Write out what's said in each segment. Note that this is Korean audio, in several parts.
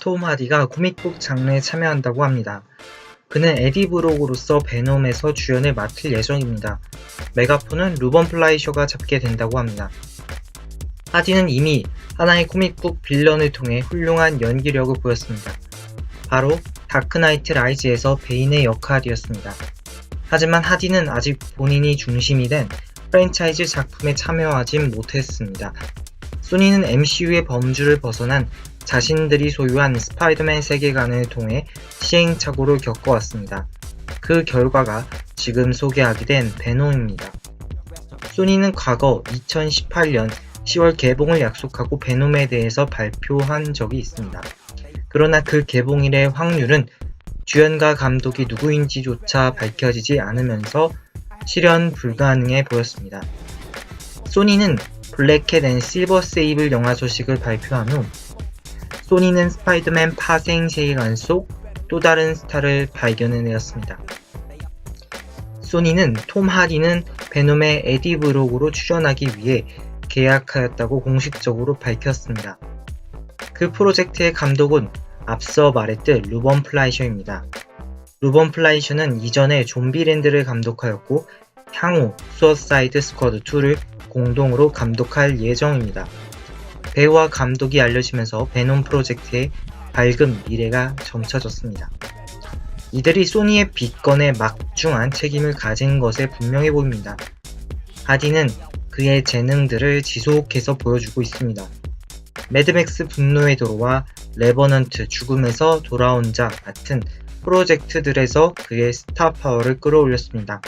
톰 하디가 코믹북 장르에 참여한다고 합니다. 그는 에디 브록으로서 베놈에서 주연을 맡을 예정입니다. 메가폰은 루번 플라이셔가 잡게 된다고 합니다. 하디는 이미 하나의 코믹북 빌런을 통해 훌륭한 연기력을 보였습니다. 바로 다크나이트 라이즈에서 베인의 역할이었습니다. 하지만 하디는 아직 본인이 중심이 된 프랜차이즈 작품에 참여하진 못했습니다. 소니는 MCU의 범주를 벗어난 자신들이 소유한 스파이더맨 세계관을 통해 시행착오를 겪어왔습니다. 그 결과가 지금 소개하게 된 베놈입니다. 소니는 과거 2018년 10월 개봉을 약속하고 베놈에 대해서 발표한 적이 있습니다. 그러나 그 개봉일의 확률은 주연과 감독이 누구인지조차 밝혀지지 않으면서 실현 불가능해 보였습니다. 소니는 블랙캣 앤 실버 세이블 영화 소식을 발표한 후 소니는 스파이더맨 파생 세계관 속 또 다른 스타를 발견해내었습니다. 소니는 톰 하디는 베놈의 에디 브록으로 출연하기 위해 계약하였다고 공식적으로 밝혔습니다. 그 프로젝트의 감독은 앞서 말했듯 루번 플라이셔입니다. 루번 플라이셔는 이전에 좀비랜드를 감독하였고 향후 수어사이드 스쿼드 2를 공동으로 감독할 예정입니다. 배우와 감독이 알려지면서 베놈 프로젝트의 밝은 미래가 점쳐졌습니다. 이들이 소니의 비건에 막중한 책임을 가진 것에 분명해 보입니다. 하디는 그의 재능들을 지속해서 보여주고 있습니다. 매드맥스 분노의 도로와 레버넌트 죽음에서 돌아온 자 같은 프로젝트들에서 그의 스타 파워를 끌어올렸습니다.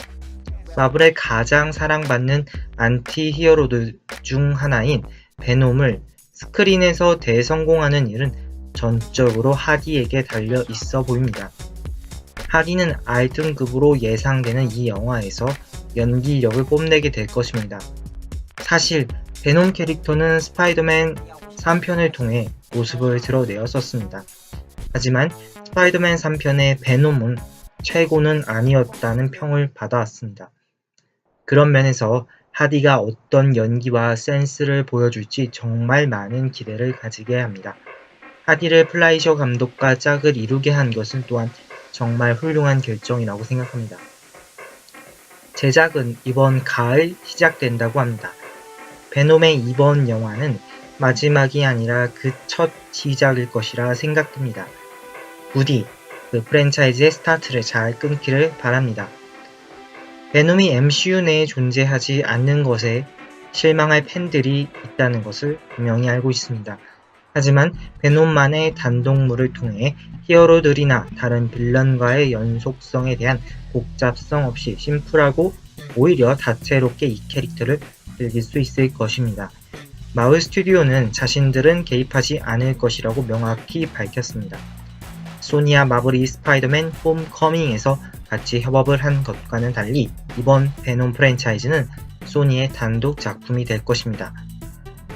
마블의 가장 사랑받는 안티 히어로들 중 하나인 베놈을 스크린에서 대성공하는 일은 전적으로 하디에게 달려 있어 보입니다. 하디는 R등급으로 예상되는 이 영화에서 연기력을 뽐내게 될 것입니다. 사실 베놈 캐릭터는 스파이더맨 3편을 통해 모습을 드러내었었습니다. 하지만 스파이더맨 3편의 베놈은 최고는 아니었다는 평을 받아왔습니다. 그런 면에서 하디가 어떤 연기와 센스를 보여줄지 정말 많은 기대를 가지게 합니다. 하디를 플라이셔 감독과 짝을 이루게 한 것은 또한 정말 훌륭한 결정이라고 생각합니다. 제작은 이번 가을 시작된다고 합니다. 베놈의 이번 영화는 마지막이 아니라 그 첫 시작일 것이라 생각됩니다. 부디 그 프랜차이즈의 스타트를 잘 끊기를 바랍니다. 베놈이 MCU 내에 존재하지 않는 것에 실망할 팬들이 있다는 것을 분명히 알고 있습니다. 하지만 베놈만의 단독물을 통해 히어로들이나 다른 빌런과의 연속성에 대한 복잡성 없이 심플하고 오히려 다채롭게 이 캐릭터를 즐길 수 있을 것입니다. 마블 스튜디오는 자신들은 개입하지 않을 것이라고 명확히 밝혔습니다. 소니와 마블이 스파이더맨 홈커밍에서 같이 협업을 한 것과는 달리 이번 베놈 프랜차이즈는 소니의 단독 작품이 될 것입니다.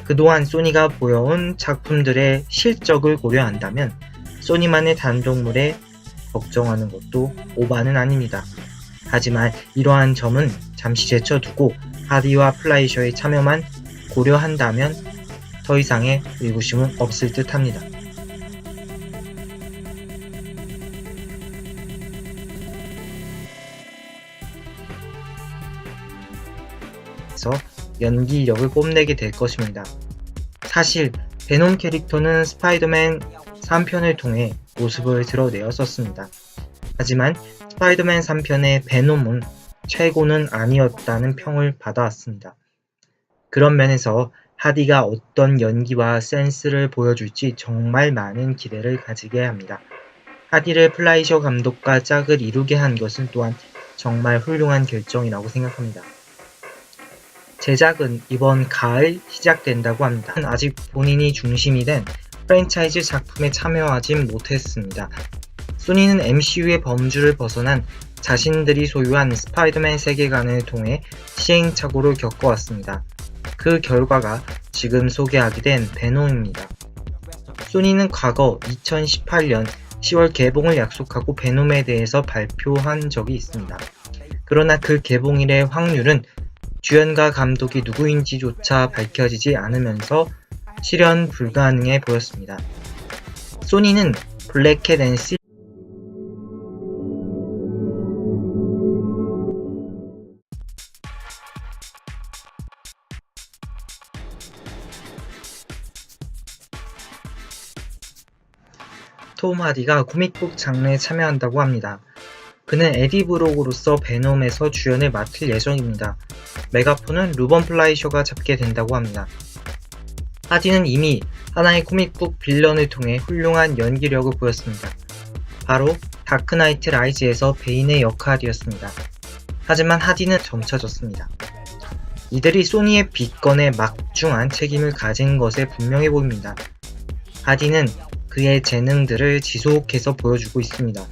그동안 소니가 보여온 작품들의 실적을 고려한다면 소니만의 단독물에 걱정하는 것도 오바는 아닙니다. 하지만 이러한 점은 잠시 제쳐두고 하디와 플라이셔의 참여만 고려한다면 더 이상의 의구심은 없을 듯 합니다. 그래서 연기력을 뽐내게 될 것입니다. 사실 베놈 캐릭터는 스파이더맨 3편을 통해 모습을 드러내었었습니다. 하지만 스파이더맨 3편의 베놈은 최고는 아니었다는 평을 받아왔습니다. 그런 면에서 하디가 어떤 연기와 센스를 보여줄지 정말 많은 기대를 가지게 합니다. 하디를 플라이셔 감독과 짝을 이루게 한 것은 또한 정말 훌륭한 결정이라고 생각합니다. 제작은 이번 가을 시작된다고 합니다. 아직 본인이 중심이 된 프랜차이즈 작품에 참여하진 못했습니다. 소니는 MCU의 범주를 벗어난 자신들이 소유한 스파이더맨 세계관을 통해 시행착오를 겪어왔습니다. 그 결과가 지금 소개하게 된 베놈입니다. 소니는 과거 2018년 10월 개봉을 약속하고 베놈에 대해서 발표한 적이 있습니다. 그러나 그 개봉일의 확률은 주연과 감독이 누구인지조차 밝혀지지 않으면서 실현 불가능해 보였습니다. 소니는 블랙캣 앤 시 톰 하디가 코믹북 장르에 참여한다고 합니다. 그는 에디 브록으로서 베놈에서 주연을 맡을 예정입니다. 메가폰은 루번 플라이셔가 잡게 된다고 합니다. 하디는 이미 하나의 코믹북 빌런을 통해 훌륭한 연기력을 보였습니다. 바로 다크나이트 라이즈에서 베인의 역할이었습니다. 하지만 하디는 점쳐졌습니다. 이들이 소니의 빅건에 막중한 책임을 가진 것에 분명해 보입니다. 하디는 그의 재능들을 지속해서 보여주고 있습니다.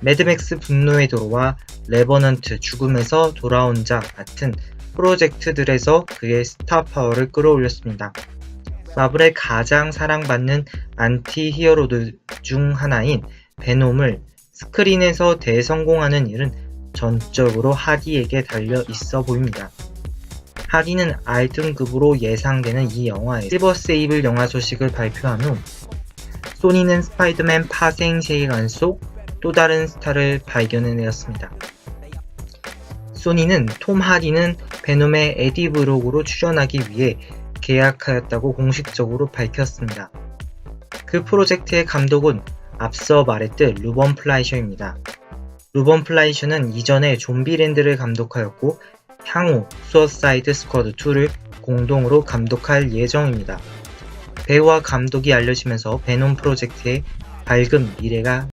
매드맥스 분노의 도로와 레버넌트 죽음에서 돌아온 자 같은 프로젝트들에서 그의 스타 파워를 끌어올렸습니다. 마블의 가장 사랑받는 안티 히어로들 중 하나인 베놈을 스크린에서 대성공하는 일은 전적으로 하디에게 달려 있어 보입니다. 하디는 R등급으로 예상되는 이 영화의 실버 세이블 영화 소식을 발표한 후 소니는 스파이더맨 파생 세계관 속 또 다른 스타를 발견해내었습니다. 소니는 톰 하디는 베놈의 에디 브록으로 출연하기 위해 계약하였다고 공식적으로 밝혔습니다. 그 프로젝트의 감독은 앞서 말했듯 루번 플라이셔입니다. 루번 플라이셔는 이전에 좀비랜드를 감독하였고 향후 수어사이드 스쿼드 2를 공동으로 감독할 예정입니다. 배우와 감독이 알려지면서 베놈 프로젝트의 밝은 미래가